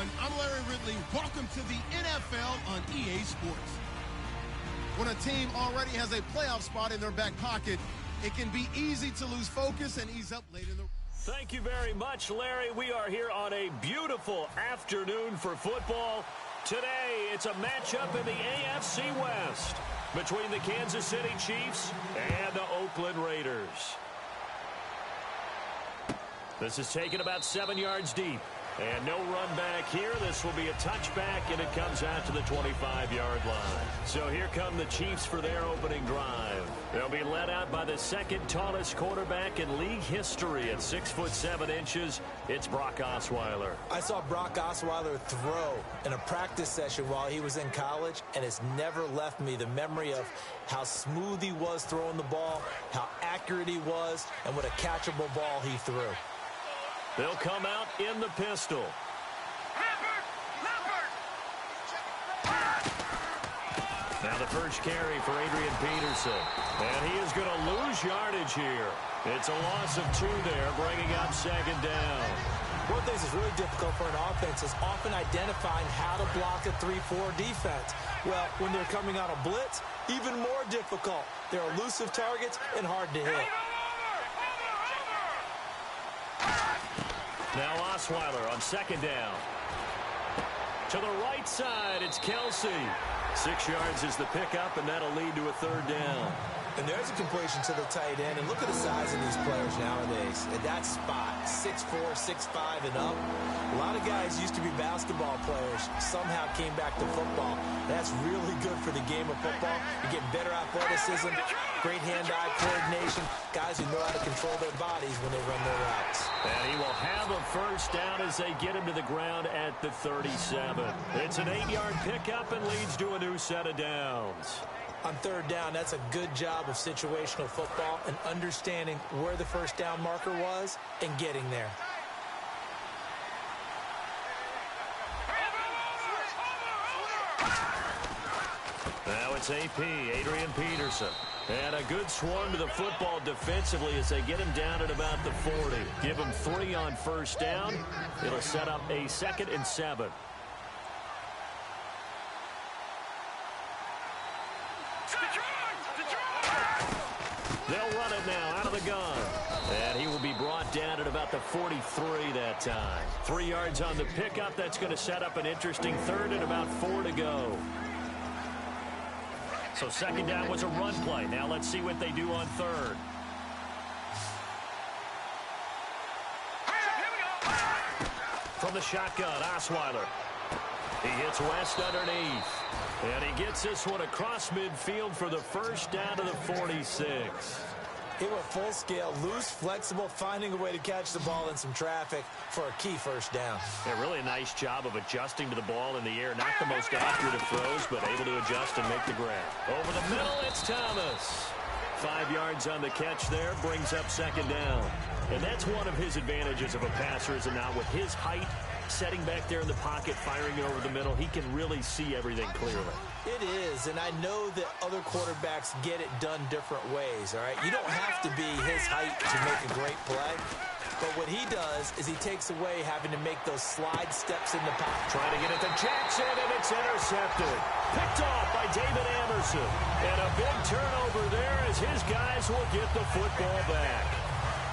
everyone. I'm Larry Ridley. Welcome to the NFL on EA Sports. When a team already has a playoff spot in their back pocket, it can be easy to lose focus and ease up late in the... Thank you very much, Larry. We are here on a beautiful afternoon for football. Today, it's a matchup in the AFC West between the Kansas City Chiefs and the Oakland Raiders. This is taken about 7 yards deep. And no run back here. This will be a touchback, and it comes out to the 25-yard line. So here come the Chiefs for their opening drive. They'll be led out by the second tallest quarterback in league history at 6'7". It's Brock Osweiler. I saw Brock Osweiler throw in a practice session while he was in college, and it's never left me the memory of how smooth he was throwing the ball, how accurate he was, and what a catchable ball he threw. They'll come out in the pistol. Now the first carry for Adrian Peterson. And he is going to lose yardage here. It's a loss of 2 there, bringing up second down. One thing that's really difficult for an offense is often identifying how to block a 3-4 defense. Well, when they're coming on a blitz, even more difficult. They're elusive targets and hard to hit. Now Osweiler on second down. To the right side, it's Kelsey. 6 yards is the pickup, and that'll lead to a third down. And there's a completion to the tight end. And look at the size of these players nowadays. At that spot, 6'4", 6'5", and up. A lot of guys used to be basketball players, somehow came back to football. That's really good for the game of football. You get better athleticism, great hand-eye coordination, guys who know how to control their bodies when they run their routes. And he will have a first down as they get him to the ground at the 37. It's an 8-yard pickup and leads to a new set of downs. On third down, that's a good job of situational football and understanding where the first down marker was and getting there. Now it's AP, Adrian Peterson. And a good swarm to the football defensively as they get him down at about the 40. Give him 3 on first down. It'll set up a 2nd and 7. They'll run it now out of the gun. And he will be brought down at about the 43 that time. 3 yards on the pickup. That's going to set up an interesting third and about 4 to go. So second down was a run play. Now let's see what they do on third. From the shotgun, Osweiler. He hits West underneath. And he gets this one across midfield for the first down to the 46. He went full scale, loose, flexible, finding a way to catch the ball in some traffic for a key first down. Yeah, really a nice job of adjusting to the ball in the air. Not the most accurate of throws, but able to adjust and make the grab. Over the middle, it's Thomas. 5 yards on the catch there, brings up second down. And that's one of his advantages of a passer, is it not? With his height, setting back there in the pocket, firing it over the middle, he can really see everything clearly. It is, and I know that other quarterbacks get it done different ways, all right? You don't have to be his height to make a great play, but what he does is he takes away having to make those slide steps in the pocket. Trying to get it to Jackson, and it's intercepted. Picked off by David Anderson. And a big turnover there as his guys will get the football back.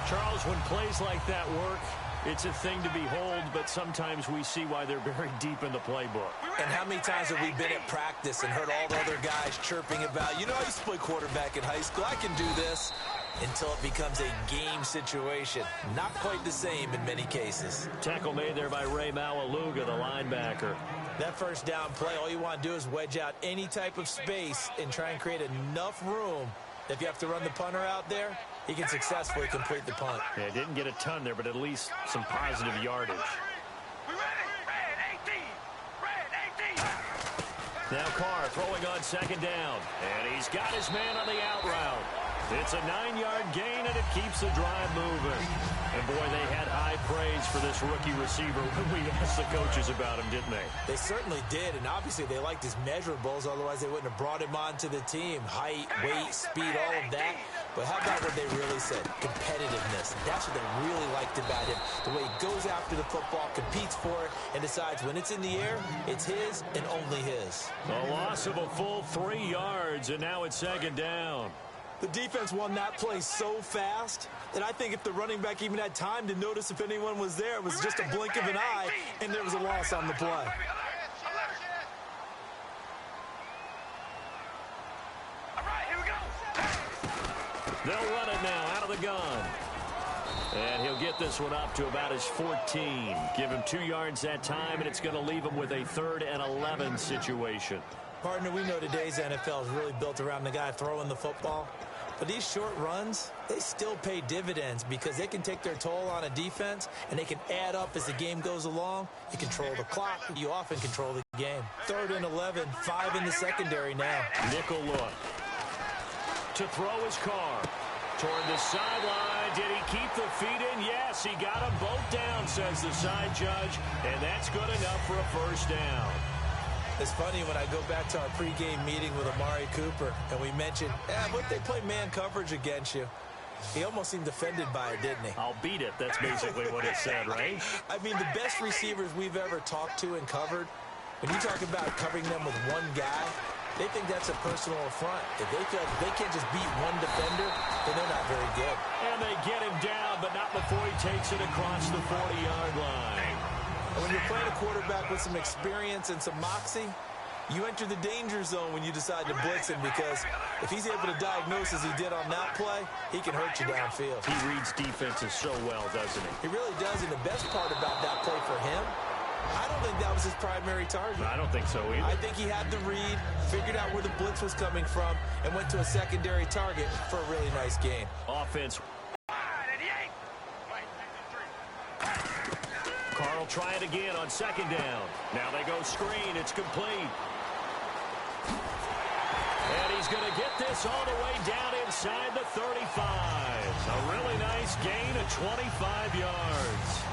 Charles, when plays like that work, it's a thing to behold, but sometimes we see why they're very deep in the playbook. And how many times have we been at practice and heard all the other guys chirping about, you know, I used to play quarterback in high school, I can do this, until it becomes a game situation. Not quite the same in many cases. Tackle made there by Ray Maualuga, the linebacker. That first down play, all you want to do is wedge out any type of space and try and create enough room. If you have to run the punter out there, he can successfully complete the punt. Yeah, didn't get a ton there, but at least some positive yardage. Now Carr throwing on second down. And he's got his man on the out route. It's a 9-yard gain, and it keeps the drive moving. And, boy, they had high praise for this rookie receiver when we asked the coaches about him, didn't they? They certainly did, and obviously they liked his measurables. Otherwise, they wouldn't have brought him onto the team. Height, weight, speed, all of that. But how about what they really said? Competitiveness. That's what they really liked about him. The way he goes after the football, competes for it, and decides when it's in the air, it's his and only his. A loss of a full 3 yards, and now it's second down. The defense won that play so fast that I think if the running back even had time to notice if anyone was there, it was just a blink of an eye, and there was a loss on the play. They'll run it now out of the gun. And he'll get this one up to about his 14. Give him 2 yards that time, and it's going to leave him with a 3rd and 11 situation. Partner, we know today's NFL is really built around the guy throwing the football. But these short runs, they still pay dividends because they can take their toll on a defense, and they can add up as the game goes along. You control the clock. You often control the game. 3rd and 11, 5 in the secondary now. Nickel look. To throw his car. Toward the sideline. Did he keep the feet in? Yes, he got them both down, says the side judge. And that's good enough for a first down. It's funny when I go back to our pregame meeting with Amari Cooper, and we mentioned, what they play man coverage against you. He almost seemed offended by it, didn't he? I'll beat it. That's basically what it said, right? I mean, the best receivers we've ever talked to and covered, when you talk about covering them with one guy, they think that's a personal affront. If they feel like they can't just beat one defender, then they're not very good. And they get him down, but not before he takes it across the 40-yard line. And when you're playing a quarterback with some experience and some moxie, you enter the danger zone when you decide to blitz him, because if he's able to diagnose as he did on that play, he can hurt you downfield. He reads defenses so well, doesn't he? He really does, and the best part about that play for him, I don't think that was his primary target. I don't think so either. I think he had the read, figured out where the blitz was coming from, and went to a secondary target for a really nice gain. Offense. Carl try it again on second down. Now they go screen. It's complete. And he's going to get this all the way down inside the 35. A really nice gain of 25 yards.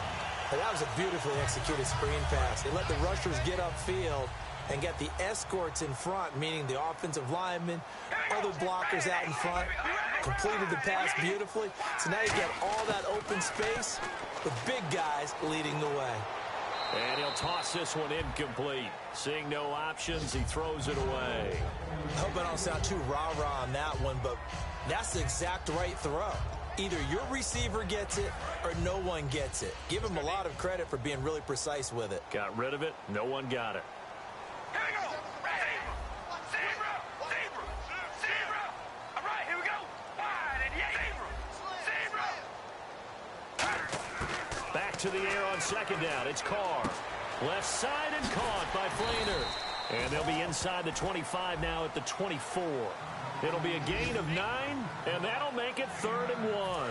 And that was a beautifully executed screen pass. They let the rushers get upfield and get the escorts in front, meaning the offensive linemen, other blockers out in front, completed the pass beautifully. So now you get all that open space with big guys leading the way. And he'll toss this one incomplete. Seeing no options, he throws it away. I hope I don't sound too rah-rah on that one, but that's the exact right throw. Either your receiver gets it or no one gets it. Give him a lot of credit for being really precise with it. Got rid of it. No one got it. Here we go. Ready. Zebra. Zebra. Zebra. All right, here we go. Wide and Zebra. Back to the air on second down. It's Carr. Left side and caught by Flainer. And they'll be inside the 25 now at the 24. It'll be a gain of 9, and that'll make it 3rd and 1.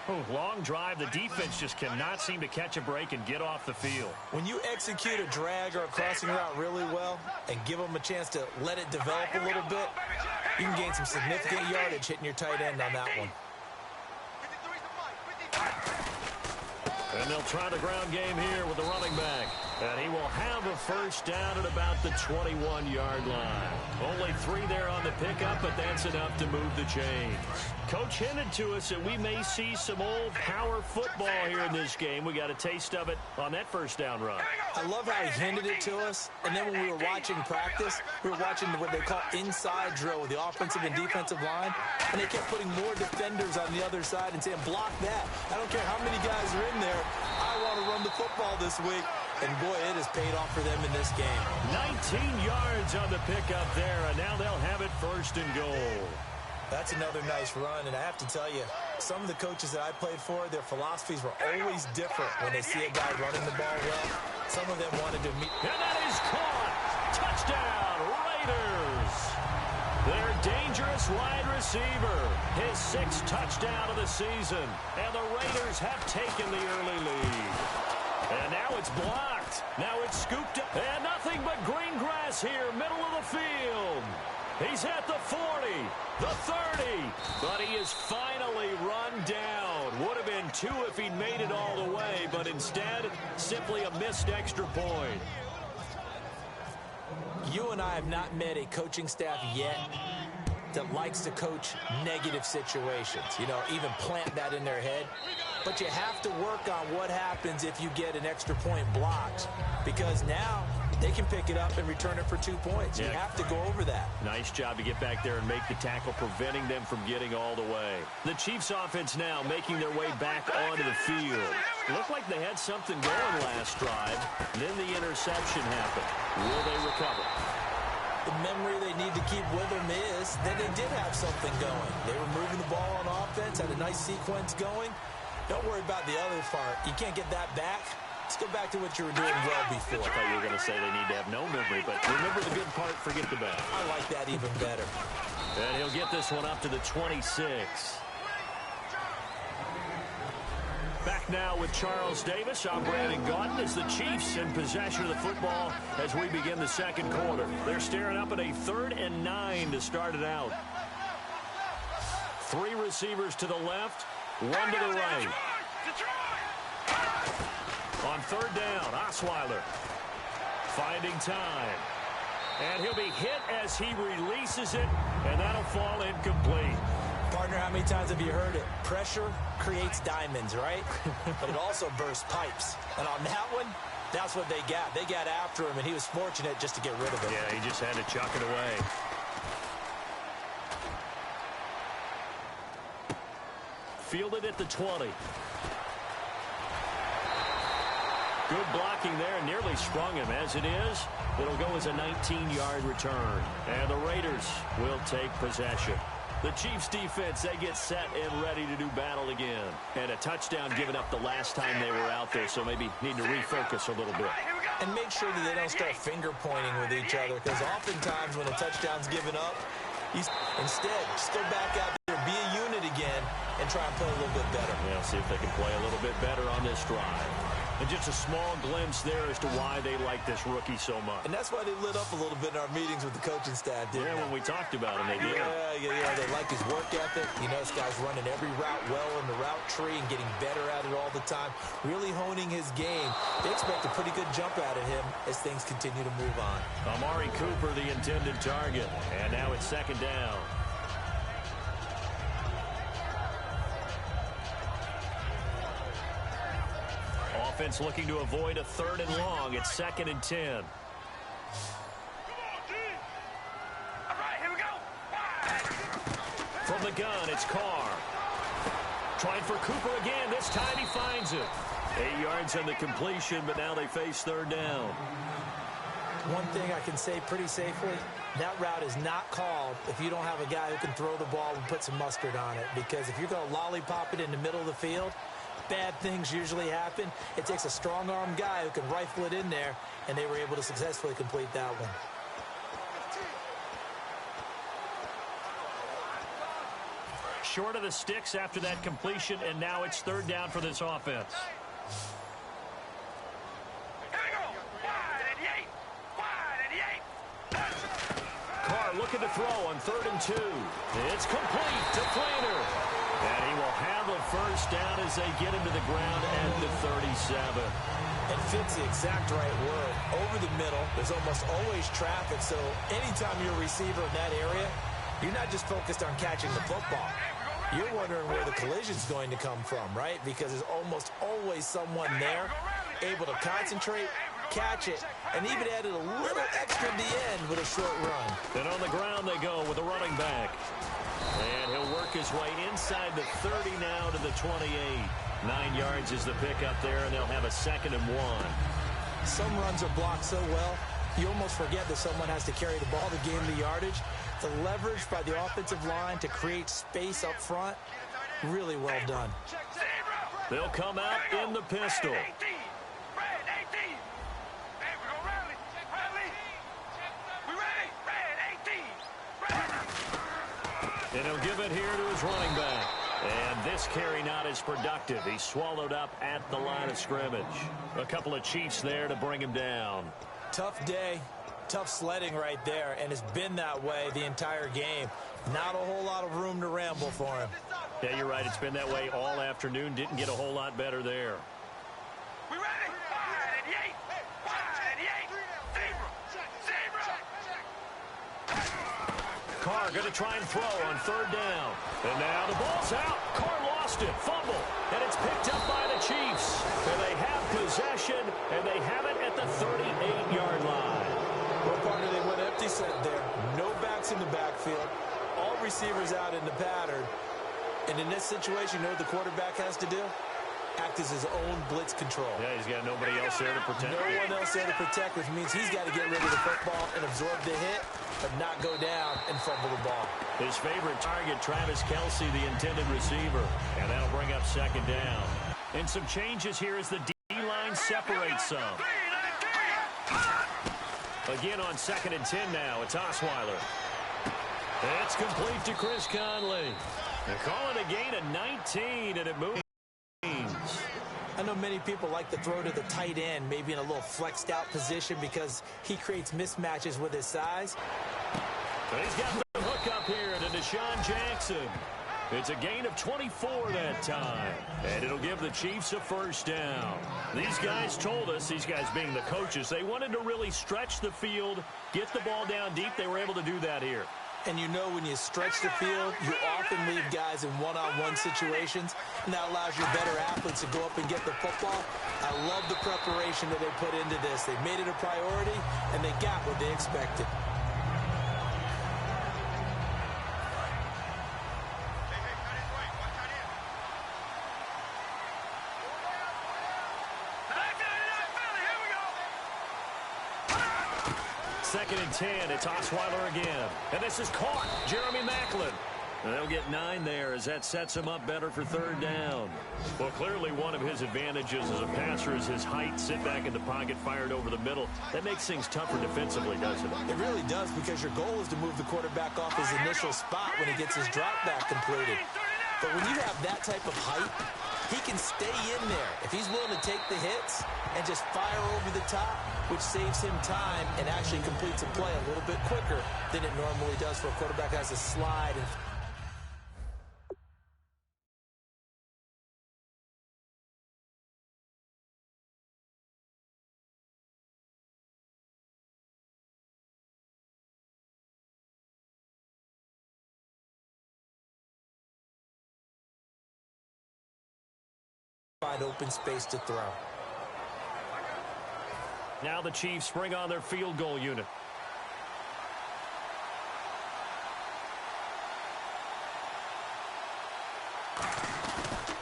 Oh, long drive. The defense just cannot seem to catch a break and get off the field. When you execute a drag or a crossing route really well and give them a chance to let it develop a little bit, you can gain some significant yardage hitting your tight end on that one. And they'll try the ground game here with the running back. And he will have a first down at about the 21-yard line. Only 3 there on the pickup, but that's enough to move the chains. Coach hinted to us that we may see some old power football here in this game. We got a taste of it on that first down run. I love how he hinted it to us. And then when we were watching practice, we were watching what they call inside drill with the offensive and defensive line. And they kept putting more defenders on the other side and saying, block that. I don't care how many guys are in there. I want to run the football this week. And, boy, it has paid off for them in this game. 19 yards on the pickup there, and now they'll have it 1st and goal. That's another nice run, and I have to tell you, some of the coaches that I played for, their philosophies were always different when they see a guy running the ball well. Some of them wanted to meet. And that is caught. Touchdown, Raiders. Their dangerous wide receiver, his 6th touchdown of the season, and the Raiders have taken the early lead. And now it's blocked. Now it's scooped up. And nothing but green grass here, middle of the field. He's at the 40, the 30, but he is finally run down. Would have been 2 if he'd made it all the way, but instead, simply a missed extra point. You and I have not met a coaching staff yet that likes to coach negative situations. You know, even plant that in their head. But you have to work on what happens if you get an extra point blocked, because now they can pick it up and return it for 2 points. You have to go over that. Nice job to get back there and make the tackle, preventing them from getting all the way. The Chiefs offense now making their way back onto the field. Looked like they had something going last drive. Then the interception happened. Will they recover? The memory they need to keep with them is that they did have something going. They were moving the ball on offense, had a nice sequence going. Don't worry about the other part. You can't get that back. Let's go back to what you were doing well before. I thought you were going to say they need to have no memory, but remember the good part, forget the bad. I like that even better. And he'll get this one up to the 26. Back now with Charles Davis. I'm Brandon Gaudin as the Chiefs in possession of the football as we begin the second quarter. They're staring up at a 3rd and 9 to start it out. 3 receivers to the left, 1 to the right. On 3rd down, Osweiler finding time. And he'll be hit as he releases it, and that'll fall incomplete. Partner, how many times have you heard it? Pressure creates diamonds, right? But it also bursts pipes. And on that one, that's what they got. They got after him, and he was fortunate just to get rid of it. Yeah, he just had to chuck it away. Fielded at the 20. Good blocking there, nearly sprung him. As it is, it'll go as a 19-yard return. And the Raiders will take possession. The Chiefs defense, they get set and ready to do battle again. And a touchdown given up the last time they were out there, so maybe need to refocus a little bit. And make sure that they don't start finger pointing with each other, because oftentimes when a touchdown's given up, instead, just go back out there, be a unit again, and try and play a little bit better. Yeah, see if they can play a little bit better on this drive. And just a small glimpse there as to why they like this rookie so much. And that's why they lit up a little bit in our meetings with the coaching staff, didn't they? When we talked about him, they did. Yeah, they like his work ethic. You know, this guy's running every route well in the route tree and getting better at it all the time, really honing his game. They expect a pretty good jump out of him as things continue to move on. Amari Cooper, the intended target. And now it's 2nd down. Offense looking to avoid a 3rd and long. It's 2nd and 10. From the gun, it's Carr. Trying for Cooper again. This time he finds it. 8 yards on the completion, but now they face 3rd down. One thing I can say pretty safely, that route is not called if you don't have a guy who can throw the ball and put some mustard on it. Because if you're going to lollipop it in the middle of the field, bad things usually happen. It takes a strong-arm guy who can rifle it in there, and they were able to successfully complete that one. Short of the sticks after that completion, and now it's 3rd down for this offense. Carr looking to throw on 3rd and 2. It's complete to Flainer. And he will have a 1st down as they get him to the ground at the 37. It fits the exact right word. Over the middle, there's almost always traffic, so anytime you're a receiver in that area, you're not just focused on catching the football. You're wondering where the collision's going to come from, right? Because there's almost always someone there able to concentrate, catch it, and even added a little extra at the end with a short run. Then on the ground they go with a running back. And he'll work his way inside the 30 now to the 28. 9 yards is the pickup there, and they'll have a 2nd and 1. Some runs are blocked so well, you almost forget that someone has to carry the ball to gain the yardage. The leverage by the offensive line to create space up front, really well done. They'll come out in the pistol. And he'll give it here to his running back. And this carry not as productive. He's swallowed up at the line of scrimmage. A couple of Chiefs there to bring him down. Tough day. Tough sledding right there, and it's been that way the entire game. Not a whole lot of room to ramble for him. Yeah, you're right. It's been that way all afternoon. Didn't get a whole lot better there. We ready? Wide and yank. Wide and yank. Zebra. Zebra. Carr going to try and throw on third down. And now the ball's out. Carr lost it. Fumble. And it's picked up by the Chiefs. And they have possession, and they have it at the 38-yard line. Well, partner, they went empty set there. No backs in the backfield. All receivers out in the pattern. And in this situation, you know what the quarterback has to do? Act as his own blitz control. Yeah, he's got nobody else there to protect. No one else there to protect, which means he's got to get rid of the football and absorb the hit, but not go down and fumble the ball. His favorite target, Travis Kelce, the intended receiver. And that'll bring up second down. And some changes here as the D-line separates some. Again on 2nd and 10 now. It's Osweiler. It's complete to Chris Conley. They're calling a gain of 19, and it moves. I know many people like to throw to the tight end, maybe in a little flexed out position because he creates mismatches with his size. He's got the hook up here to Deshaun Jackson. It's a gain of 24 that time, and it'll give the Chiefs a first down. These guys told us, these guys being the coaches, they wanted to really stretch the field, get the ball down deep. They were able to do that here. And you know when you stretch the field, you often leave guys in one-on-one situations, and that allows your better athletes to go up and get the football. I love the preparation that they put into this. They made it a priority, and they got what they expected. Second and 10, it's Osweiler again. And this is caught. Jeremy Maclin. And they'll get 9 there as that sets him up better for third down. Well, clearly one of his advantages as a passer is his height. Sit back in the pocket, fired over the middle. That makes things tougher defensively, doesn't it? It really does, because your goal is to move the quarterback off his initial spot when he gets his drop back completed. But when you have that type of height, he can stay in there if he's willing to take the hits and just fire over the top, which saves him time and actually completes a play a little bit quicker than it normally does for a quarterback who has to slide and find open space to throw. Now the Chiefs bring on their field goal unit.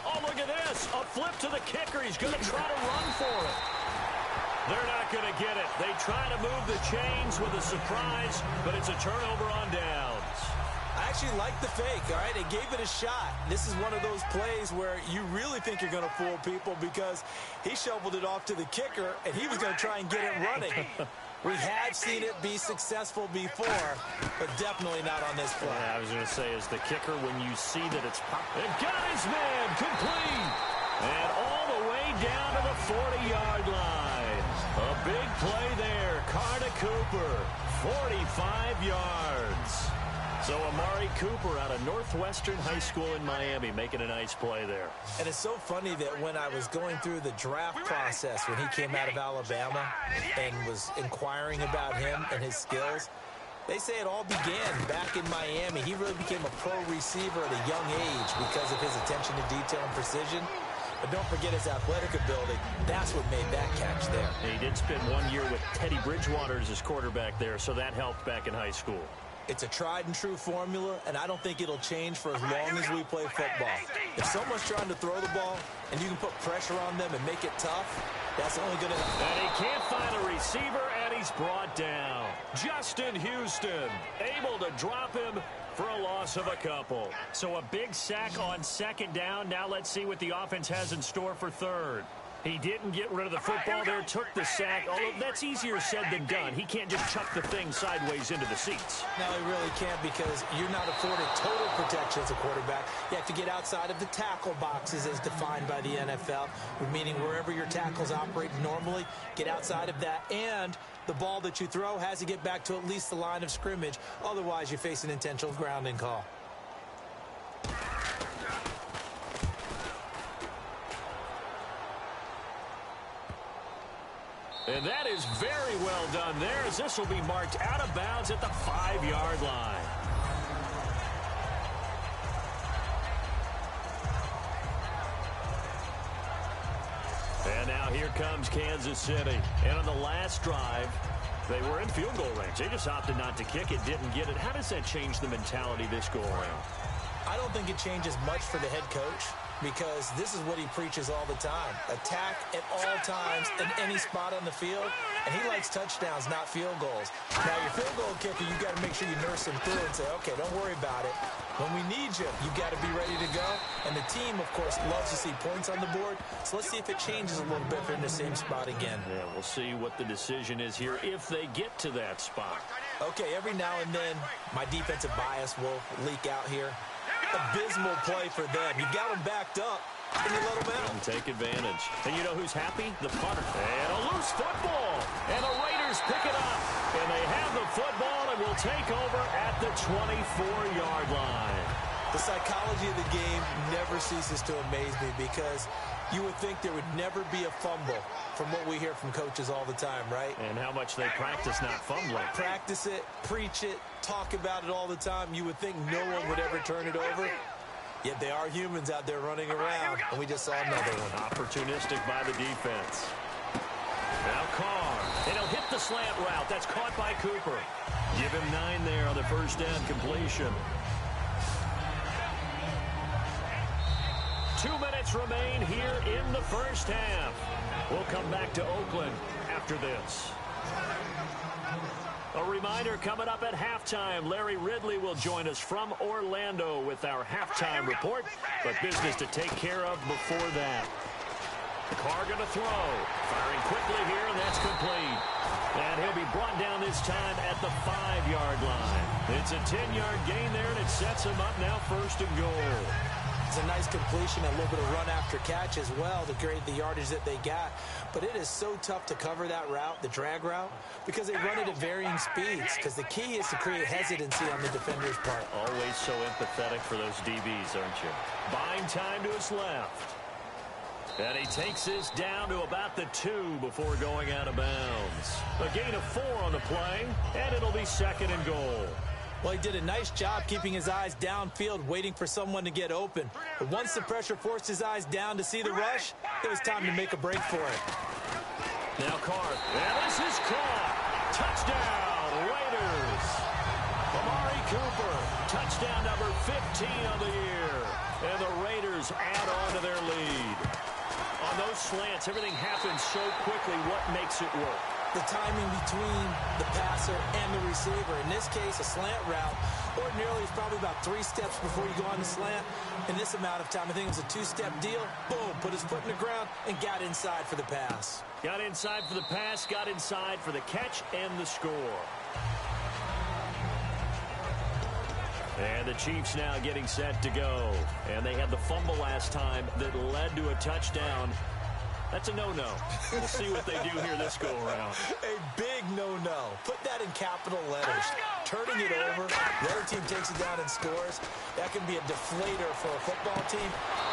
Oh, look at this. A flip to the kicker. He's going to try to run for it. They're not going to get it. They try to move the chains with a surprise, but it's a turnover on downs. I actually like the fake, all right? They gave it a shot. This is one of those plays where you really think you're going to fool people because he shoveled it off to the kicker, and he was going to try and get it running. We have seen it be successful before, but definitely not on this play. Yeah, I was going to say, as the kicker, when you see that it's popped, and got his man complete, and all the way down to the 40-yard line. A big play there. Carr to Cooper, 45 yards. So Amari Cooper out of Northwestern High School in Miami making a nice play there. And it's so funny that when I was going through the draft process when he came out of Alabama and was inquiring about him and his skills, they say it all began back in Miami. He really became a pro receiver at a young age because of his attention to detail and precision. But don't forget his athletic ability. That's what made that catch there. And he did spend 1 year with Teddy Bridgewater as his quarterback there, so that helped back in high school. It's a tried-and-true formula, and I don't think it'll change for as long as we play football. If someone's trying to throw the ball and you can put pressure on them and make it tough, that's only going to help. And he can't find a receiver, and he's brought down. Justin Houston able to drop him for a loss of a couple. So a big sack on second down. Now let's see what the offense has in store for third. He didn't get rid of the football there, took the sack. Although that's easier said than done. He can't just chuck the thing sideways into the seats. No, he really can't, because you're not afforded total protection as a quarterback. You have to get outside of the tackle boxes as defined by the NFL, meaning wherever your tackles operate normally, get outside of that. And the ball that you throw has to get back to at least the line of scrimmage. Otherwise, you face an intentional grounding call. And that is very well done there, as this will be marked out of bounds at the 5-yard line. And now here comes Kansas City. And on the last drive, they were in field goal range. They just opted not to kick it, didn't get it. How does that change the mentality this go around? I don't think it changes much for the head coach, because this is what he preaches all the time. Attack at all times in any spot on the field. And he likes touchdowns, not field goals. Now, your field goal kicker, you got to make sure you nurse him through and say, okay, don't worry about it. When we need you, you got to be ready to go. And the team, of course, loves to see points on the board. So let's see if it changes a little bit if they're in the same spot again. Yeah, we'll see what the decision is here if they get to that spot. Okay, every now and then, my defensive bias will leak out here. Abysmal play for them. You got them backed up, and you let them out. And take advantage. And you know who's happy? The punter. And a loose football. And the Raiders pick it up. And they have the football and will take over at the 24-yard line. The psychology of the game never ceases to amaze me, because you would think there would never be a fumble from what we hear from coaches all the time, right? And how much they practice not fumbling. Practice it, preach it, talk about it all the time. You would think no one would ever turn it over. Yet they are humans out there running around, and we just saw another one. Opportunistic by the defense. Now Carr, and he'll hit the slant route. That's caught by Cooper. Give him 9 there on the first down completion. 2 minutes remain here in the first half. We'll come back to Oakland after this. A reminder, coming up at halftime, Larry Ridley will join us from Orlando with our halftime report, but business to take care of before that. Carr going to throw. Firing quickly here, and that's complete. And he'll be brought down this time at the 5-yard line. It's a 10-yard gain there, and it sets him up now first and goal. It's a nice completion, a little bit of run after catch as well to grade the yardage that they got. But it is so tough to cover that route, the drag route, because they run it at varying speeds. Because the key is to create hesitancy on the defender's part. Always so empathetic for those DBs, aren't you? Buying time to his left. And he takes this down to about the 2 before going out of bounds. A gain of 4 on the play, and it'll be second and goal. Well, he did a nice job keeping his eyes downfield, waiting for someone to get open. But once the pressure forced his eyes down to see the rush, it was time to make a break for it. Now Carr, and this is caught. Touchdown, Raiders. Amari Cooper, touchdown number 15 of the year. And the Raiders add on to their lead. On those slants, everything happens so quickly. What makes it work? The timing between the passer and the receiver. In this case, a slant route. Ordinarily, it's probably about 3 steps before you go on the slant. In this amount of time, I think it was a 2-step deal. Boom, put his foot in the ground and got inside for the pass. Got inside for the pass, got inside for the catch and the score. And the Chiefs now getting set to go. And they had the fumble last time that led to a touchdown. That's a no-no. We'll see what they do here this go-around. A big no-no. Put that in capital letters. Turning it over, the other team takes it down and scores. That can be a deflator for a football team.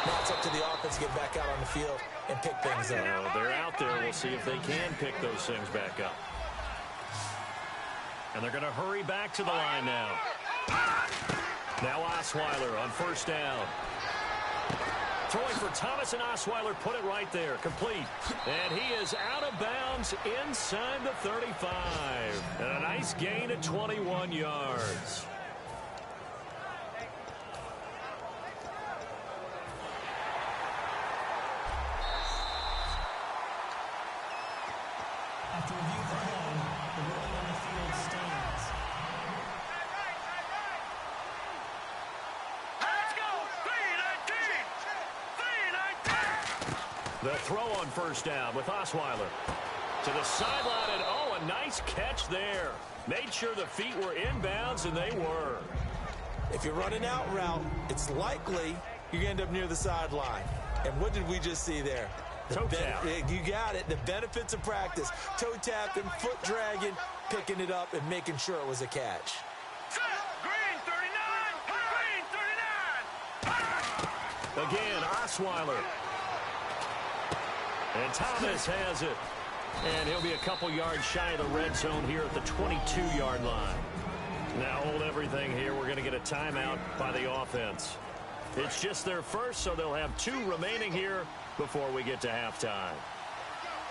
Now it's up to the offense to get back out on the field and pick things up. They're out there. We'll see if they can pick those things back up. And they're going to hurry back to the line now. Now Osweiler on first down. Throwing for Thomas, and Osweiler put it right there. Complete. And he is out of bounds inside the 35. And a nice gain of 21 yards. After review from home, the ruling on the field stands. Let's go! 3-19! 3-19! The throw on first down with Osweiler. To the sideline, and oh, a nice catch there. Made sure the feet were inbounds, and they were. If you're running out route, it's likely you're going to end up near the sideline. And what did we just see there? Toe tap. You got it. The benefits of practice. Toe tapping, foot dragging, picking it up, and making sure it was a catch. Green 39. Green 39. Again, Osweiler. And Thomas has it. And he'll be a couple yards shy of the red zone here at the 22-yard line. Now hold everything here. We're going to get a timeout by the offense. It's just their first, so they'll have 2 remaining here before we get to halftime.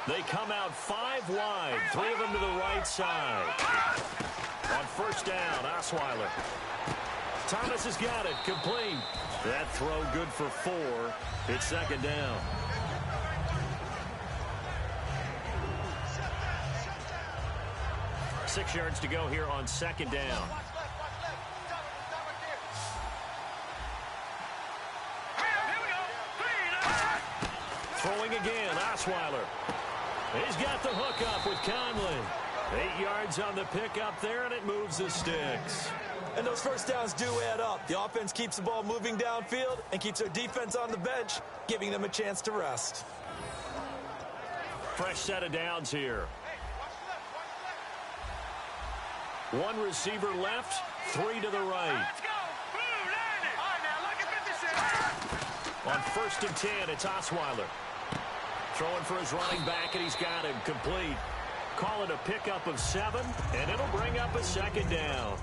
They come out 5 wide, 3 of them to the right side. On first down, Osweiler. Thomas has got it, complete. That throw good for 4. It's second down. 6 yards to go here on second down. Throwing again, Osweiler. He's got the hook up with Conley. 8 yards on the pickup there, and it moves the sticks. And those first downs do add up. The offense keeps the ball moving downfield and keeps their defense on the bench, giving them a chance to rest. Fresh set of downs here. 1 receiver left, 3 to the right. Let's go. Blue 90. All right, now look at 56. On first and 10, it's Osweiler. Throwing for his running back, and he's got him complete. Call it a pickup of 7, and it'll bring up a second down.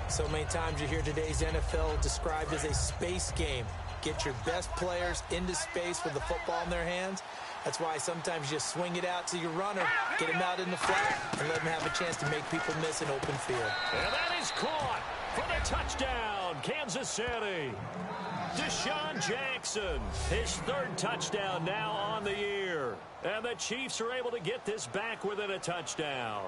So many times you hear today's NFL described as a space game. Get your best players into space with the football in their hands. That's why sometimes you just swing it out to your runner, get him out in the flat, and let him have a chance to make people miss an open field. And that is caught for the touchdown, Kansas City. Deshaun Jackson, his 3rd touchdown now on the year. And the Chiefs are able to get this back within a touchdown.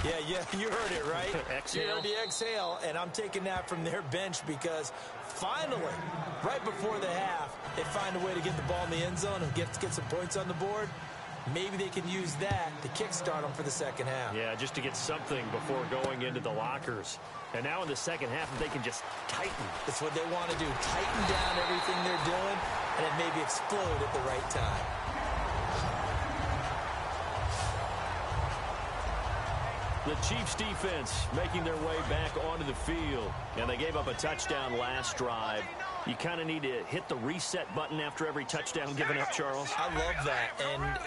Yeah, you heard it, right? Exhale. You heard the exhale, and I'm taking that from their bench because finally, right before the half, they find a way to get the ball in the end zone and get some points on the board. Maybe they can use that to kickstart them for the second half. Yeah, just to get something before going into the lockers. And now in the second half, they can just tighten. That's what they want to do, tighten down everything they're doing, and then maybe explode at the right time. The Chiefs defense making their way back onto the field. And they gave up a touchdown last drive. You kind of need to hit the reset button after every touchdown given up, Charles. I love that.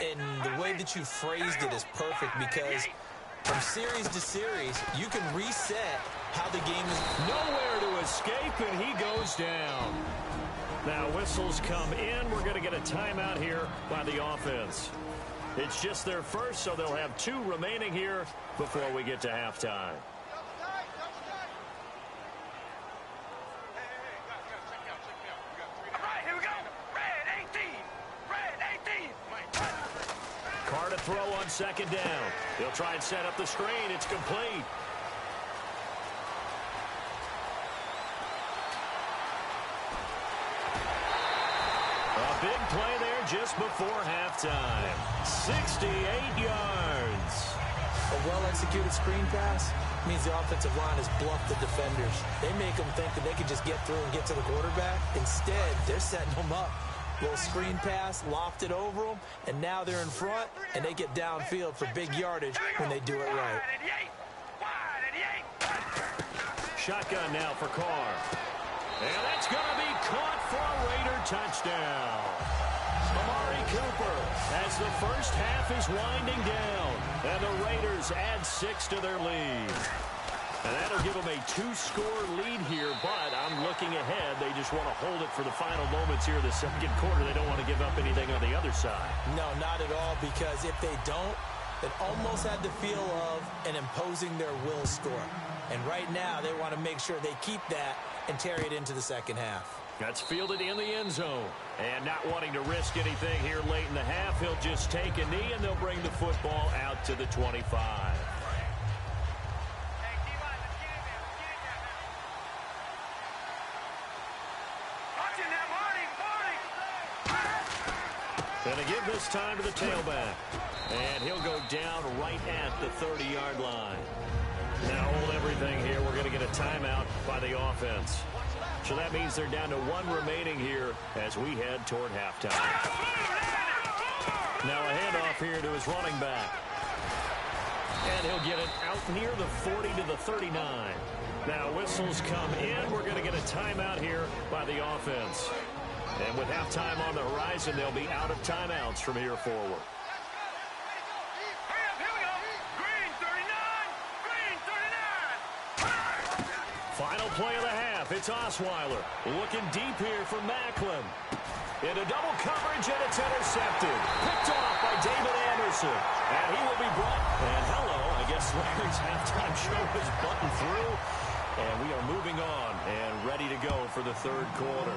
And the way that you phrased it is perfect because from series to series, you can reset how the game is. Nowhere to escape, and he goes down. Now whistles come in. We're going to get a timeout here by the offense. It's just their first, so they'll have 2 remaining here before we get to halftime. All right, here we go. Red 18. Red 18. Carr to throw on second down. He'll try and set up the screen. It's complete. A big play there just before halftime. 68 yards. A well-executed screen pass means the offensive line has bluffed the defenders. They make them think that they can just get through and get to the quarterback. Instead, they're setting them up. Little screen pass, lofted over them, and now they're in front, and they get downfield for big yardage when they do it right. Shotgun now for Carr. And that's going to be caught for a Raider touchdown. Amari Cooper as the first half is winding down. And the Raiders add 6 to their lead. And that'll give them a 2-score lead here, but I'm looking ahead. They just want to hold it for the final moments here of the second quarter. They don't want to give up anything on the other side. No, not at all, because if they don't, it almost had the feel of an imposing their will score. And right now, they want to make sure they keep that and carry it into the second half. That's fielded in the end zone. And not wanting to risk anything here late in the half, he'll just take a knee, and they'll bring the football out to the 25. And to give this time to the tailback. And he'll go down right at the 30-yard line. Now hold everything here. We're going to get a timeout by the offense. So that means they're down to one remaining here as we head toward halftime. Now a handoff here to his running back. And he'll get it out near the 40 to the 39. Now whistles come in. We're going to get a timeout here by the offense. And with halftime on the horizon, they'll be out of timeouts from here forward. Final play of the half. It's Osweiler looking deep here for Macklin. Into double coverage, and it's intercepted. Picked off by David Anderson. And he will be brought. And hello, I guess Larry's halftime show is buttoned through. And we are moving on and ready to go for the third quarter.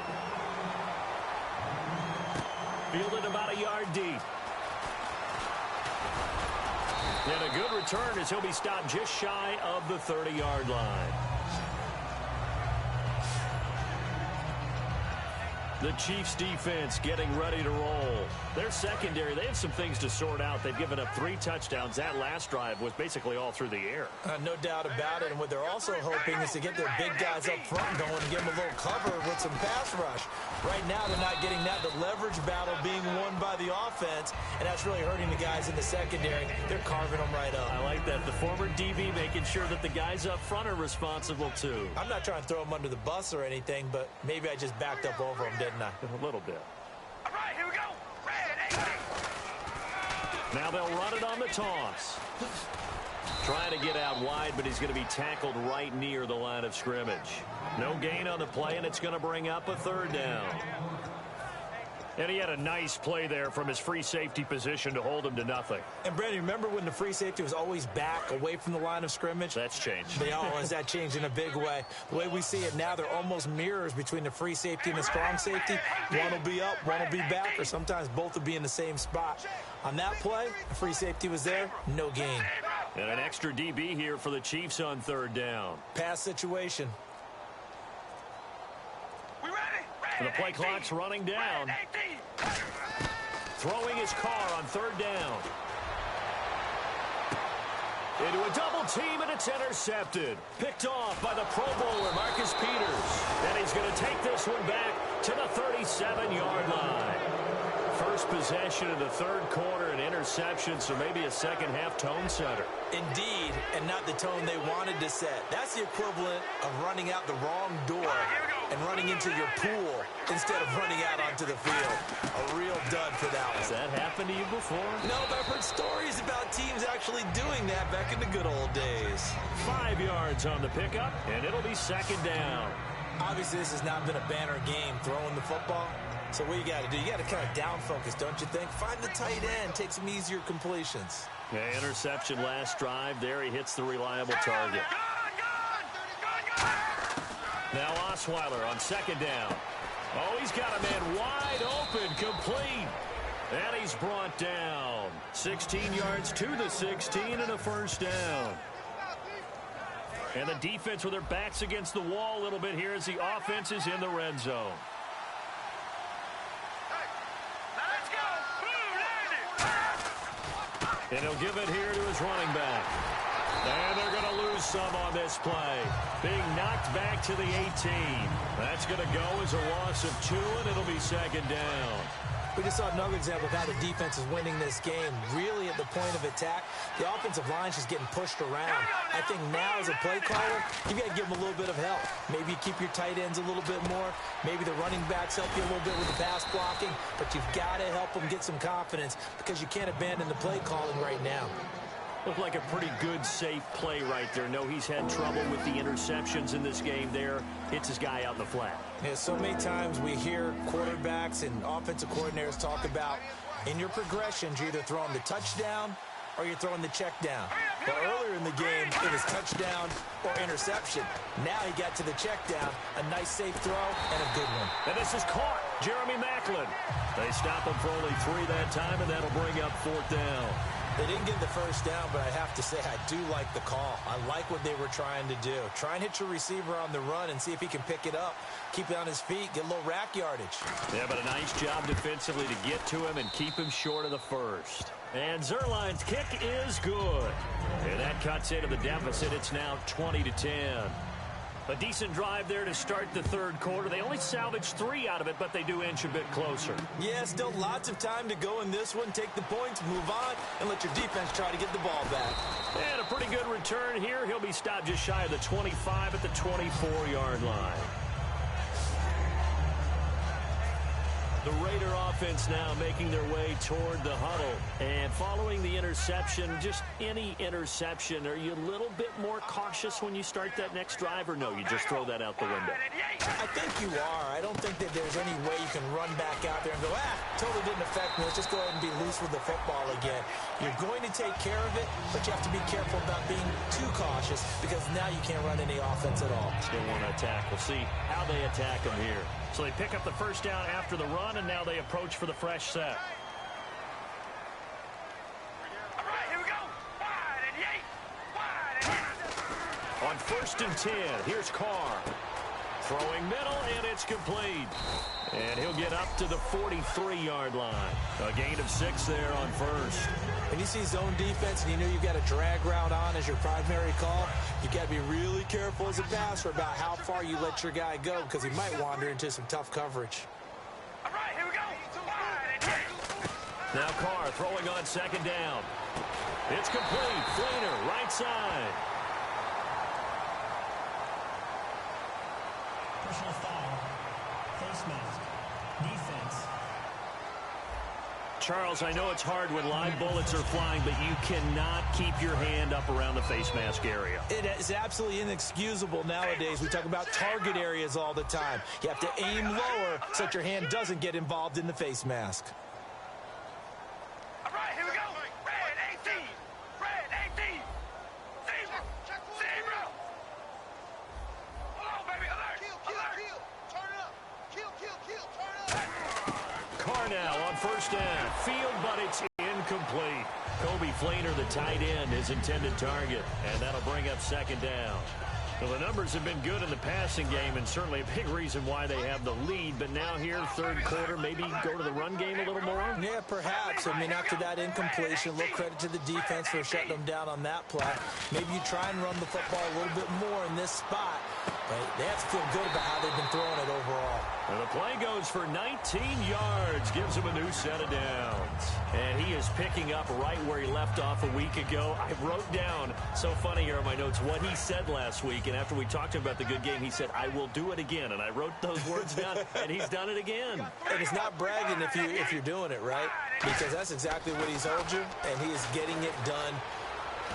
Fielded about a yard deep. And a good return as he'll be stopped just shy of the 30-yard line. The Chiefs defense getting ready to roll. Their secondary, they have some things to sort out. They've given up 3 touchdowns. That last drive was basically all through the air. No doubt about it. And what they're also hoping is to get their big guys up front going and give them a little cover with some pass rush. Right now, they're not getting that. The leverage battle being won by the offense, and that's really hurting the guys in the secondary. They're carving them right up. I like that. The former DB making sure that the guys up front are responsible, too. I'm not trying to throw them under the bus or anything, but maybe I just backed up over them, didn't I? A little bit. All right, here we go. Now they'll run it on the toss. Trying to get out wide, but he's going to be tackled right near the line of scrimmage. No gain on the play, and it's going to bring up a third down. And he had a nice play there from his free safety position to hold him to nothing. And, Brandon, remember when the free safety was always back away from the line of scrimmage? That's changed. That changed in a big way. The way we see it now, they're almost mirrors between the free safety and the strong safety. One will be up, one will be back, or sometimes both will be in the same spot. On that play, the free safety was there, no gain. And an extra DB here for the Chiefs on third down. Pass situation. The play clock's running down. Throwing his car on third down. Into a double team, and it's intercepted. Picked off by the Pro Bowler, Marcus Peters. And he's going to take this one back to the 37-yard line. First possession of the third quarter, an interception, so maybe a second-half tone setter. Indeed, and not the tone they wanted to set. That's the equivalent of running out the wrong door and running into your pool instead of running out onto the field. A real dud for that one. Has that happened to you before? No, but I've heard stories about teams actually doing that back in the good old days. 5 yards on the pickup, and it'll be second down. Obviously, this has not been a banner game throwing the football. So what you got to do, you got to kind of down focus, don't you think? Find the tight end, take some easier completions. Yeah, interception last drive. There he hits the reliable target. Now Osweiler on second down. Oh, he's got a man wide open, complete. And he's brought down. 16 yards to the 16 and a first down. And the defense with their backs against the wall a little bit here as the offense is in the red zone. And he'll give it here to his running back. And they're going to lose some on this play. Being knocked back to the 18. That's going to go as a loss of 2, and it'll be second down. We just saw another example of how the defense is winning this game. Really at the point of attack, the offensive line's just getting pushed around. I think now as a play caller, you've got to give them a little bit of help. Maybe you keep your tight ends a little bit more. Maybe the running backs help you a little bit with the pass blocking. But you've got to help them get some confidence because you can't abandon the play calling right now. Looked like a pretty good, safe play right there. No, he's had trouble with the interceptions in this game there. Hits his guy out in the flat. Yeah, so many times we hear quarterbacks and offensive coordinators talk about in your progressions, you're either throwing the touchdown or you're throwing the check down. But earlier in the game, it was touchdown or interception. Now he got to the check down, a nice safe throw, and a good one. And this is caught. Jeremy Macklin. They stop him for only 3 that time, and that'll bring up fourth down. They didn't get the first down, but I have to say I do like the call. I like what they were trying to do. Try and hit your receiver on the run and see if he can pick it up, keep it on his feet, get a little rack yardage. Yeah, but a nice job defensively to get to him and keep him short of the first. And Zerline's kick is good. And that cuts into the deficit. It's now 20-10. A decent drive there to start the third quarter. They only salvaged 3 out of it, but they do inch a bit closer. Yeah, still lots of time to go in this one. Take the points, move on, and let your defense try to get the ball back. And a pretty good return here. He'll be stopped just shy of the 25 at the 24-yard line. The Raider offense now making their way toward the huddle. And following the interception, just any interception, are you a little bit more cautious when you start that next drive, or no, you just throw that out the window? I think you are. I don't think that there's any way you can run back out there and go, totally didn't affect me. Let's just go ahead and be loose with the football again. You're going to take care of it, but you have to be careful about being too cautious because now you can't run any offense at all. Still want to attack. We'll see how they attack him here. So they pick up the first down after the run, and now they approach for the fresh set. All right, here we go. Wide and Yates. Wide and Yates. On 1st and 10, here's Carr. Throwing middle, and it's complete. And he'll get up to the 43-yard line. A gain of 6 there on 1st. When you see zone defense and you know you've got a drag route on as your primary call, you got to be really careful as a passer about how far you let your guy go because he might wander into some tough coverage. All right, here we go. Wide and Yates. Now Carr throwing on 2nd down. It's complete. Fleener, right side. Personal foul. Face mask. Defense. Charles, I know it's hard when live bullets are flying, but you cannot keep your hand up around the face mask area. It is absolutely inexcusable nowadays. We talk about target areas all the time. You have to aim lower so that your hand doesn't get involved in the face mask. All right, here we go. Red 18. Red 18. Zebra. Zebra. Hold on, baby. Alert. Alert. Turn it up. Kill, turn it up. Carr now on 1st down. Field, but it's incomplete. Kobe Fleener, the tight end, his intended target, and that'll bring up 2nd down. Well, the numbers have been good in the passing game, and certainly a big reason why they have the lead. But now here, 3rd quarter, maybe go to the run game a little more? Yeah, perhaps. I mean, after that incompletion, a little credit to the defense for shutting them down on that play. Maybe you try and run the football a little bit more in this spot. But they have to feel good about how they've been throwing it overall. And the play goes for 19 yards, gives him a new set of downs. And he is picking up right where he left off a week ago. I wrote down, so funny here on my notes, what he said last week. And after we talked about the good game, he said, I will do it again. And I wrote those words down, and he's done it again. And it's not bragging if you're doing it, right? Because that's exactly what he's told you, and he is getting it done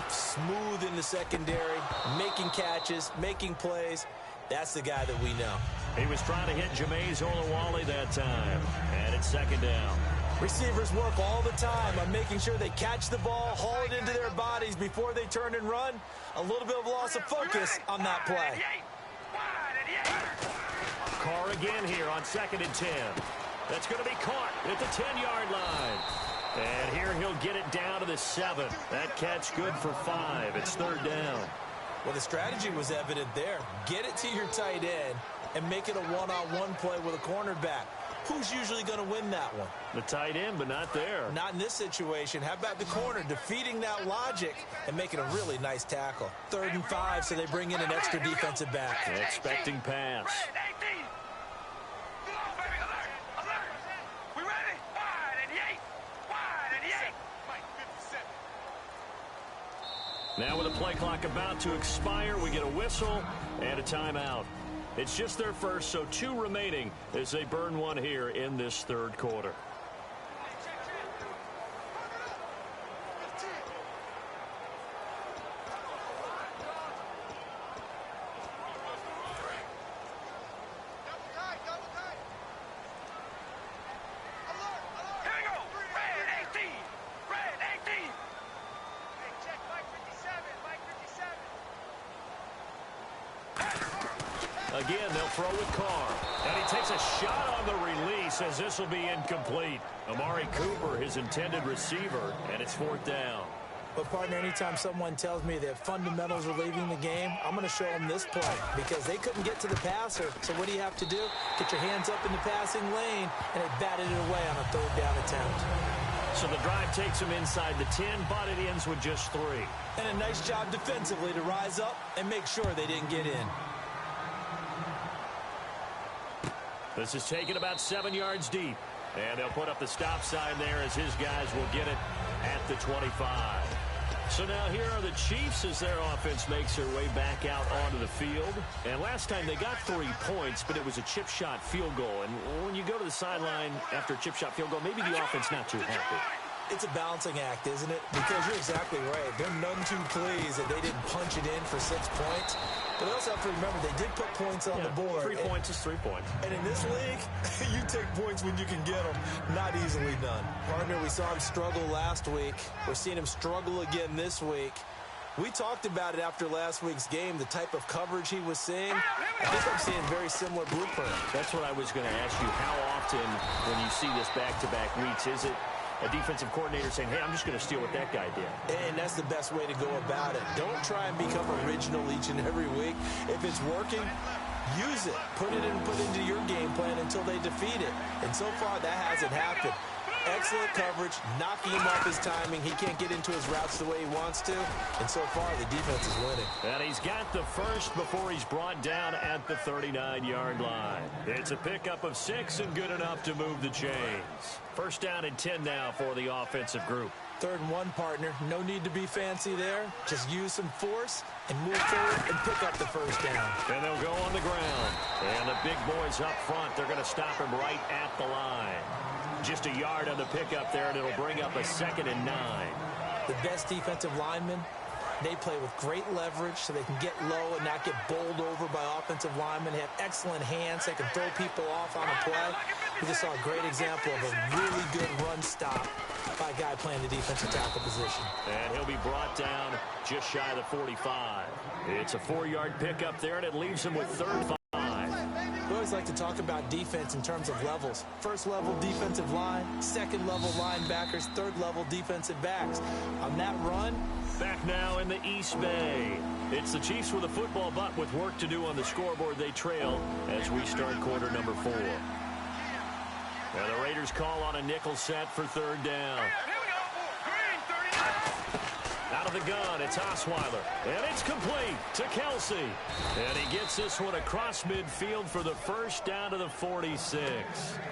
smooth in the secondary, making catches, making plays. That's the guy that we know. He was trying to hit Jameis Olawale that time. And it's 2nd down. Receivers work all the time on making sure they catch the ball, haul it into their bodies before they turn and run. A little bit of loss of focus on that play. Carr again here on 2nd and 10. That's going to be caught at the 10-yard line. And here he'll get it down to the 7. That catch good for 5. It's 3rd down. Well, the strategy was evident there. Get it to your tight end and make it a one-on-one play with a cornerback. Who's usually going to win that one? The tight end, but not there. Not in this situation. How about the corner defeating that logic and making a really nice tackle? 3rd and 5, so they bring in an extra defensive back. Expecting pass. Now with the play clock about to expire, we get a whistle and a timeout. It's just their first, so 2 remaining as they burn one here in this 3rd quarter. Again, they'll throw with Carr. And he takes a shot on the release as this will be incomplete. Amari Cooper, his intended receiver, and it's 4th down. But, partner, anytime someone tells me that fundamentals are leaving the game, I'm going to show them this play because they couldn't get to the passer. So what do you have to do? Get your hands up in the passing lane, and they batted it away on a 3rd down attempt. So the drive takes them inside the 10, but it ends with just 3. And a nice job defensively to rise up and make sure they didn't get in. This is taken about 7 yards deep. And they'll put up the stop sign there as his guys will get it at the 25. So now here are the Chiefs as their offense makes their way back out onto the field. And last time they got 3 points, but it was a chip shot field goal. And when you go to the sideline after a chip shot field goal, maybe the offense not too happy. It's a balancing act, isn't it? Because you're exactly right. They're none too pleased that they didn't punch it in for 6 points. But they also have to remember they did put points on the board. 3 points is 3 points. And in this league, you take points when you can get them. Not easily done. Partner, we saw him struggle last week. We're seeing him struggle again this week. We talked about it after last week's game, the type of coverage he was seeing. I think I'm seeing very similar blueprint. That's what I was going to ask you. How often, when you see this back-to-back weeks, is it a defensive coordinator saying, hey, I'm just going to steal what that guy did? And that's the best way to go about it. Don't try and become original each and every week. If it's working, use it. Put it into your game plan until they defeat it. And so far, that hasn't happened. Excellent coverage, knocking him off his timing. He can't get into his routes the way he wants to. And so far, the defense is winning. And he's got the first before he's brought down at the 39-yard line. It's a pickup of 6 and good enough to move the chains. 1st down and 10 now for the offensive group. 3rd and 1, partner. No need to be fancy there. Just use some force and move forward and pick up the 1st down. And they'll go on the ground. And the big boys up front, they're going to stop him right at the line. Just a yard on the pickup there, and it'll bring up a 2nd and 9. The best defensive linemen, they play with great leverage so they can get low and not get bowled over by offensive linemen. They have excellent hands. They can throw people off on a play. We just saw a great example of a really good run stop by a guy playing the defensive tackle position. And he'll be brought down just shy of the 45. It's a 4-yard pickup there, and it leaves him with 3rd and 5. We always like to talk about defense in terms of levels. 1st level defensive line, 2nd level linebackers, 3rd level defensive backs. On that run, back now in the East Bay. It's the Chiefs with a football, but with work to do on the scoreboard. They trail as we start quarter number 4. And the Raiders call on a nickel set for 3rd down. Out of the gun, it's Osweiler. And it's complete to Kelsey. And he gets this one across midfield for the 1st down to the 46.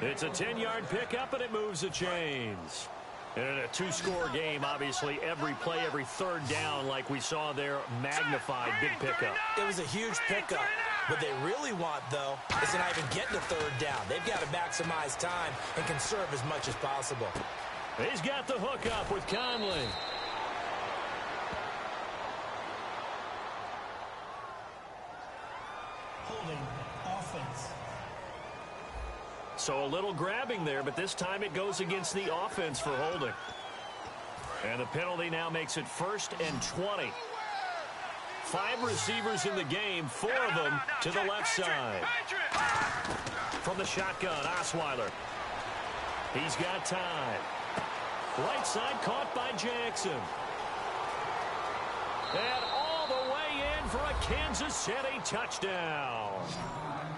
It's a 10-yard pickup, and it moves the chains. And in a 2-score game, obviously, every play, every 3rd down, like we saw there, magnified big pickup. It was a huge pickup. What they really want, though, is to not even get to 3rd down. They've got to maximize time and conserve as much as possible. He's got the hook up with Conley. Holding offense. So a little grabbing there, but this time it goes against the offense for holding. And the penalty now makes it 1st and 20. 5 receivers in the game, 4 of them to the left side. From the shotgun, Osweiler. He's got time. Right side caught by Jackson. And all the way in for a Kansas City touchdown.